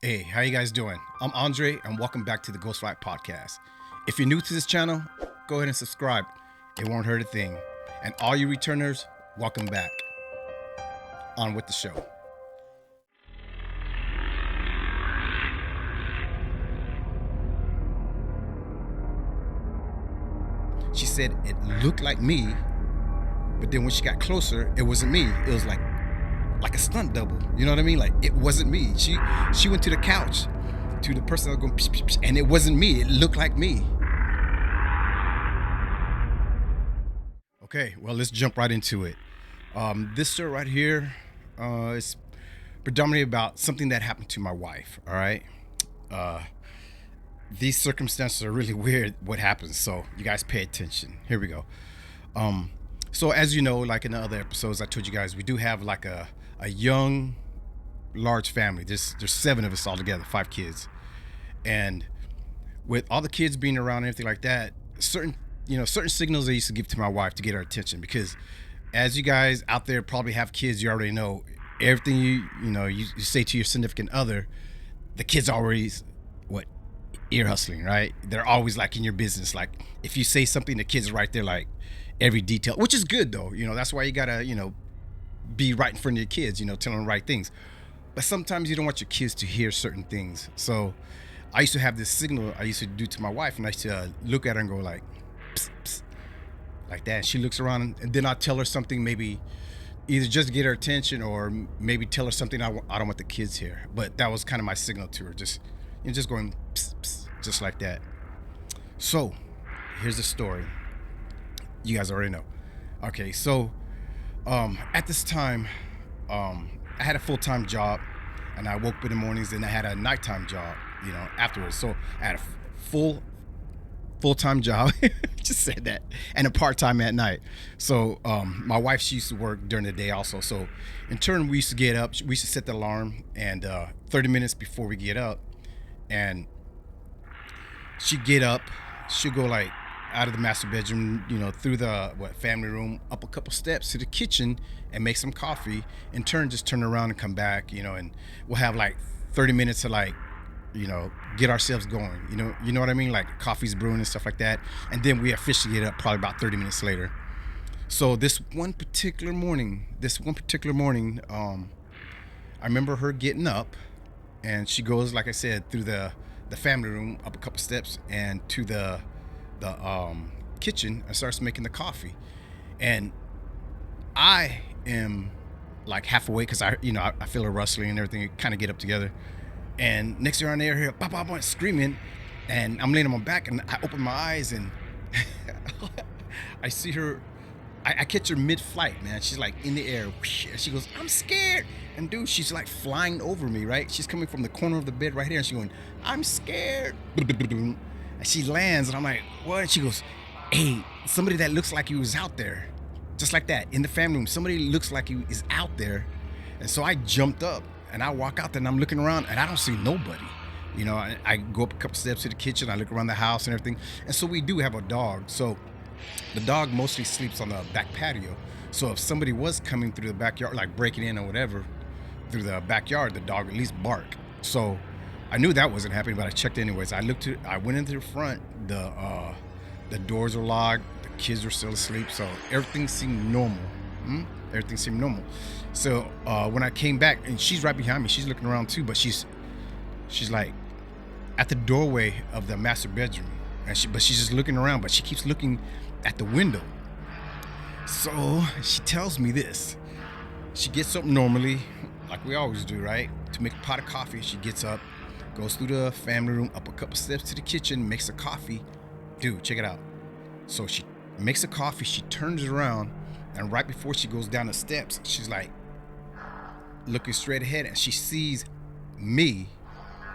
Hey, how you guys doing? I'm Andre, and welcome back to the Ghostfly Podcast. If you're new to this channel, go ahead and subscribe. It won't hurt a thing. And all you returners, welcome back. On with the show. She said it looked like me, but then when she got closer, it wasn't me. It was like a stunt double. You know what I mean? Like it wasn't me. She went to the couch, to the person that was going, psh, psh, psh, and it wasn't me. It looked like me. Okay, well, let's jump right into it. This story right here is predominantly about something that happened to my wife. All right. Uh, these circumstances are really weird. What happens? So you guys pay attention. Here we go. Um, so as you know, like in the other episodes, I told you guys we do have like a young, large family. There's seven of us all together, five kids, and with all the kids being around and everything like that, certain signals I used to give to my wife to get her attention because as you guys out there probably have kids, you already know everything you say to your significant other, the kids already what ear hustling, right? They're always like in your business. Like if you say something, the kids are right there, like every detail, which is good though. That's why you gotta be right in front of your kids. Tell them the right things. But sometimes you don't want your kids to hear certain things. So I used to have this signal I used to do to my wife, and I used to look at her and go like, psst, psst, like that. And she looks around, and then I tell her something, maybe either just to get her attention or maybe tell her something I don't want the kids here. But that was kind of my signal to her, just going psst, psst, just like that. So here's the story. You guys already know. Okay, so at this time, I had a full time job, and I woke up in the mornings, and I had a nighttime job, afterwards. So I had a full time job, just said that, and a part time at night. So my wife, she used to work during the day also. So in turn, we used to get up, we used to set the alarm, and 30 minutes before we get up, and she'd get up, she'd go like out of the master bedroom, through the family room, up a couple steps to the kitchen and make some coffee. In turn, just turn around and come back, and we'll have like 30 minutes to like, get ourselves going. You know what I mean? Like coffee's brewing and stuff like that. And then we officially get up probably about 30 minutes later. So this one particular morning, I remember her getting up, and she goes, like I said, through the family room, up a couple steps, and to the kitchen, and starts making the coffee. And I am like half awake because I feel her rustling and everything, kind of get up together. And next thing I hear bop, bop, bop, screaming, and I'm laying on my back, and I open my eyes, and I see her. I catch her mid-flight, man. She's like in the air, whoosh, and she goes, "I'm scared." And dude, she's like flying over me, right? She's coming from the corner of the bed right here, and she's going, "I'm scared." And she lands, and I'm like, "What?" And she goes, "Hey, somebody that looks like you is out there," just like that, in the family room. Somebody looks like you is out there, and so I jumped up, and I walk out there, and I'm looking around, and I don't see nobody. I go up a couple steps to the kitchen, I look around the house and everything, and so we do have a dog. So the dog mostly sleeps on the back patio. So if somebody was coming through the backyard, like breaking in or whatever, through the backyard, the dog would at least bark. So I knew that wasn't happening, but I checked anyways. I went into the front. The doors were locked. The kids were still asleep, so everything seemed normal. Everything seemed normal. So when I came back, and she's right behind me, she's looking around too, but she's like at the doorway of the master bedroom, and she's just looking around, but she keeps looking at the window. So she tells me this. She gets up normally, like we always do, right? To make a pot of coffee. She gets up, goes through the family room, up a couple steps to the kitchen, makes a coffee. Dude, check it out. So she makes a coffee, she turns around, and right before she goes down the steps, she's like looking straight ahead, and she sees me,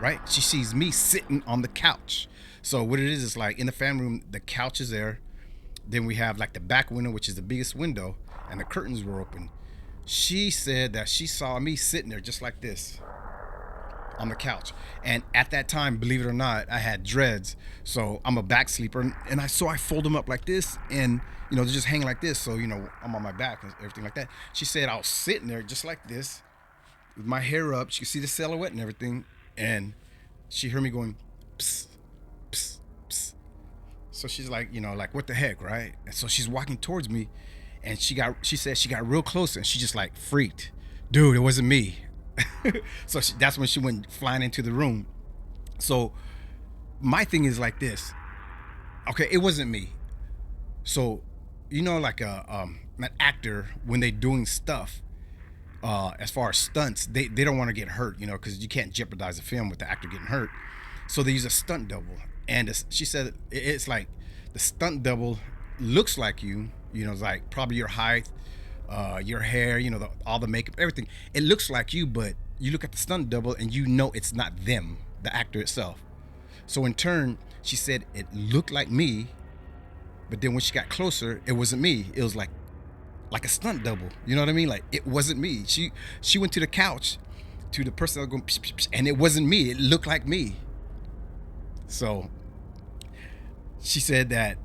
right? She sees me sitting on the couch. So what it is like in the family room, the couch is there. Then we have like the back window, which is the biggest window, and the curtains were open. She said that she saw me sitting there just like this on the couch. And at that time, believe it or not, I had dreads. So I'm a back sleeper. And I fold them up like this, and they're just hanging like this. So, I'm on my back and everything like that. She said I was sitting there just like this with my hair up. She could see the silhouette and everything. and she heard me going, psst, psst, psst. So she's like, like what the heck, right? And so she's walking towards me, and she said she got real close, and she just like freaked, dude. It wasn't me. So that's when she went flying into the room. So my thing is like this. Okay, it wasn't me. So, like an actor when they're doing stuff, as far as stunts, they don't want to get hurt, because you can't jeopardize a film with the actor getting hurt. So they use a stunt double, and she said it's like the stunt double looks like you, it's like probably your height, your hair, all the makeup, everything. It looks like you, but you look at the stunt double and it's not them, the actor itself. So in turn, she said it looked like me, but then when she got closer, it wasn't me. It was like a stunt double. You know what I mean? Like it wasn't me. She went to the couch, to the person that was going, psh, psh, psh, and it wasn't me. It looked like me. So she said that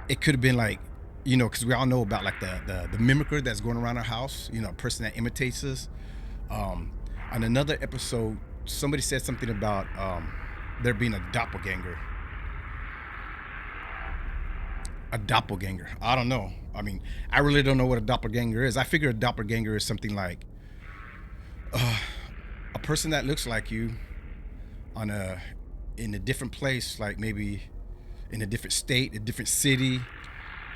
it could have been like, because we all know about like the mimicker that's going around our house. A person that imitates us. On another episode, somebody said something about there being a doppelganger. A doppelganger. I don't know. I mean, I really don't know what a doppelganger is. I figure a doppelganger is something like a person that looks like you in a different place, like maybe in a different state, a different city,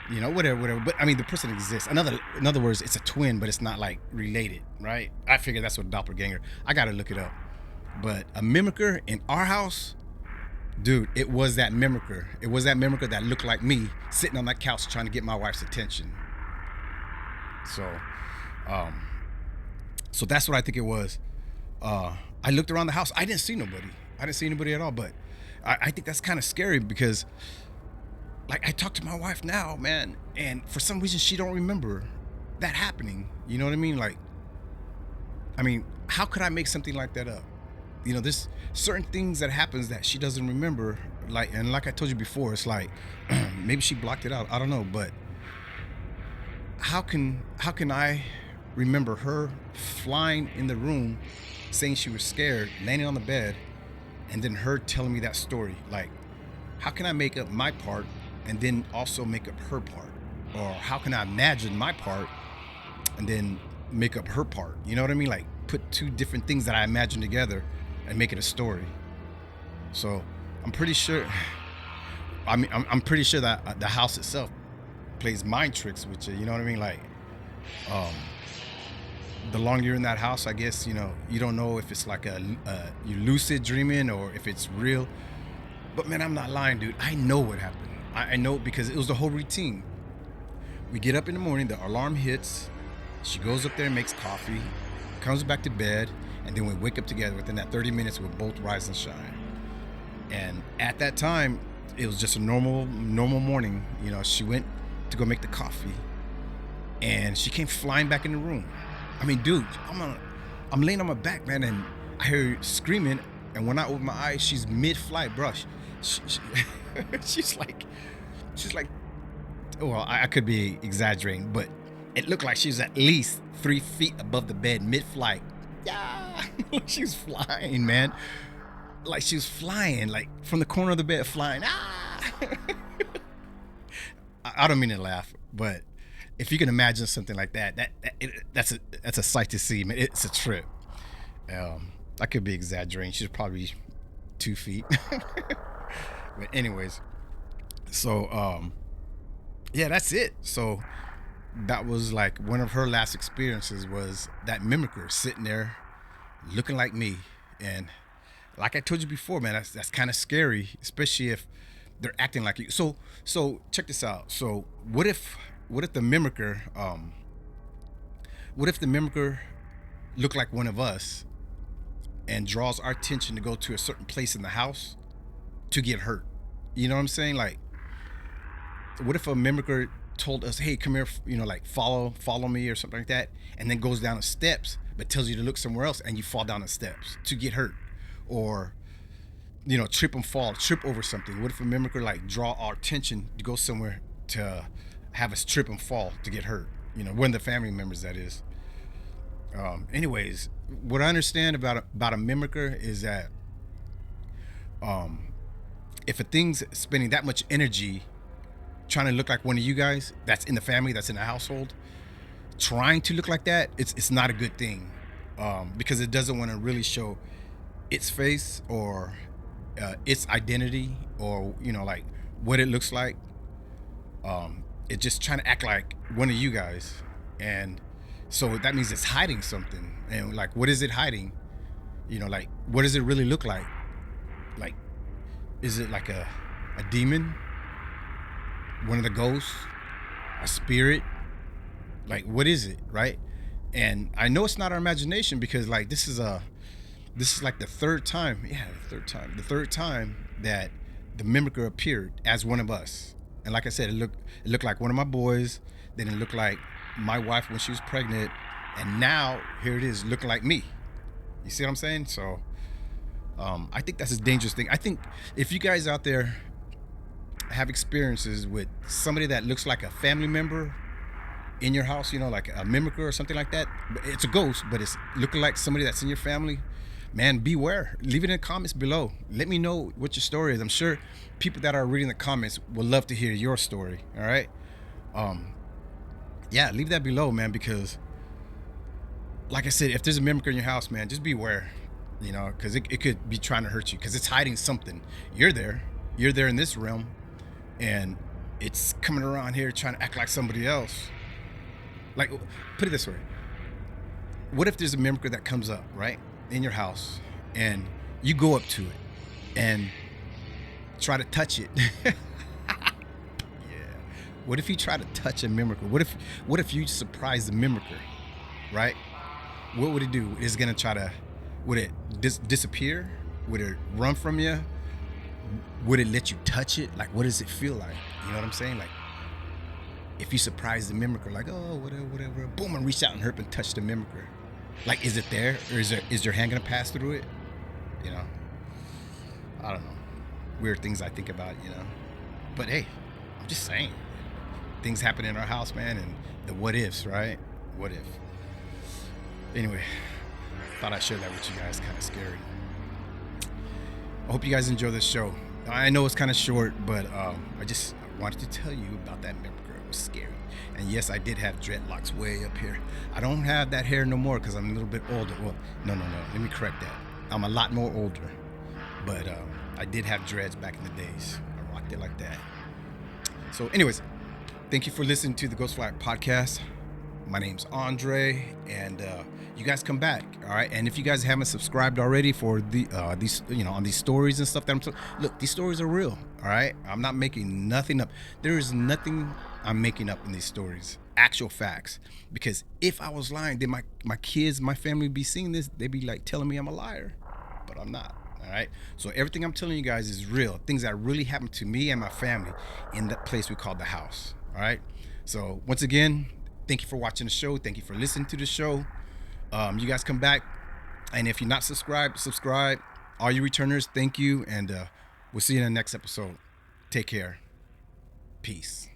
whatever. But I mean, the person exists. In other words, it's a twin, but it's not like related, right? I figure that's what a doppelganger. I gotta look it up. But a mimicker in our house, dude, it was that mimicker. It was that mimicker that looked like me sitting on that couch trying to get my wife's attention. So, so that's what I think it was. I looked around the house. I didn't see nobody. I didn't see anybody at all. But I think that's kind of scary because, like, I talked to my wife now, man, and for some reason she don't remember that happening. You know what I mean? Like, I mean, how could I make something like that up? There's certain things that happens that she doesn't remember. Like I told you before, it's like maybe she blocked it out. I don't know, but how can I remember her flying in the room, saying she was scared, landing on the bed, and then her telling me that story? Like, how can I make up my part and then also make up her part? Or how can I imagine my part and then make up her part? You know what I mean? Like, put two different things that I imagine together and make it a story. So I'm pretty sure. I mean, I'm pretty sure that the house itself plays mind tricks with you. You know what I mean? Like, the longer you're in that house, I guess you don't know if it's like you lucid dreaming or if it's real. But man, I'm not lying, dude. I know what happened. I know because it was the whole routine. We get up in the morning, the alarm hits. She goes up there and makes coffee, comes back to bed, and then we wake up together. Within that 30 minutes, we'll both rise and shine. And at that time, it was just a normal morning. She went to go make the coffee, and she came flying back in the room. I mean, dude, I'm laying on my back, man, and I hear her screaming. And when I open my eyes, she's mid-flight, bro. She's like, well, I could be exaggerating, but it looked like she was at least 3 feet above the bed, mid-flight. Yeah, she was flying, man. Like she was flying, like from the corner of the bed, flying. I don't mean to laugh, but if you can imagine something like that's a sight to see, man. It's a trip. I could be exaggerating. She's probably 2 feet. But anyways, so yeah, that's it. So that was like one of her last experiences was that mimicker sitting there looking like me. And like I told you before, man, that's kind of scary, especially if they're acting like you. So check this out. So what if the mimicker looked like one of us and draws our attention to go to a certain place in the house to get hurt? You know what I'm saying? Like, what if a mimicker told us, hey, come here, like follow me or something like that, and then goes down the steps but tells you to look somewhere else and you fall down the steps to get hurt? Or trip over something. What if a mimicker like draw our attention to go somewhere to have us trip and fall to get hurt? One of the family members, that is. Anyways, what I understand about a mimicker is that if a thing's spending that much energy trying to look like one of you guys that's in the family, that's in the household, trying to look like that, it's not a good thing, because it doesn't want to really show its face or its identity, or like what it looks like. It's just trying to act like one of you guys, and so that means it's hiding something. And like, what is it hiding? Like, what does it really look like? Like, is it like a demon, one of the ghosts, a spirit? Like, what is it, right? And I know it's not our imagination, because like this is like the third time, the third time that the mimicker appeared as one of us. And like I said, it looked like one of my boys, then it looked like my wife when she was pregnant, and now here it is looking like me. You see what I'm saying? So I think that's a dangerous thing. I think if you guys out there have experiences with somebody that looks like a family member in your house, like a mimicker or something like that, it's a ghost, but it's looking like somebody that's in your family, man, beware. Leave it in the comments below. Let me know what your story is. I'm sure people that are reading the comments would love to hear your story. All right. Yeah, leave that below, man, because like I said, if there's a mimicker in your house, man, just beware, because it could be trying to hurt you, because it's hiding something. You're there in this realm, and it's coming around here trying to act like somebody else. Like, put it this way: what if there's a mimicker that comes up right in your house, and you go up to it and try to touch it? Yeah. What if you try to touch a mimicker? What if you surprise the mimicker, right? What would it do? Is it gonna try to? Would it disappear? Would it run from you? Would it let you touch it? Like, what does it feel like? You know what I'm saying? Like, if you surprise the mimicker, like, oh, whatever, boom, and reach out and herp and touch the mimicker. Like, is it there, or is your hand gonna pass through it? I don't know. Weird things I think about, But hey, I'm just saying, things happen in our house, man, and the what ifs, right? What if? Anyway, thought I'd share that with you guys. Kind of scary. I hope you guys enjoy this show. I know it's kind of short, but I just wanted to tell you about that mimicker. It was scary. And yes, I did have dreadlocks way up here. I don't have that hair no more because I'm a little bit older. Well, no. Let me correct that. I'm a lot more older. But I did have dreads back in the days. I rocked it like that. So anyways, thank you for listening to the Ghostfly podcast. My name's Andre, and you guys come back, all right? And if you guys haven't subscribed already for these, on these stories and stuff that look, these stories are real, all right? I'm not making nothing up. There is nothing I'm making up in these stories. Actual facts. Because if I was lying, then my kids, my family would be seeing this. They'd be like telling me I'm a liar, but I'm not. All right. So everything I'm telling you guys is real. Things that really happened to me and my family in that place we call the house. All right. So once again, thank you for watching the show. Thank you for listening to the show. You guys come back, and if you're not subscribed, subscribe. All you returners, thank you, and we'll see you in the next episode. Take care. Peace.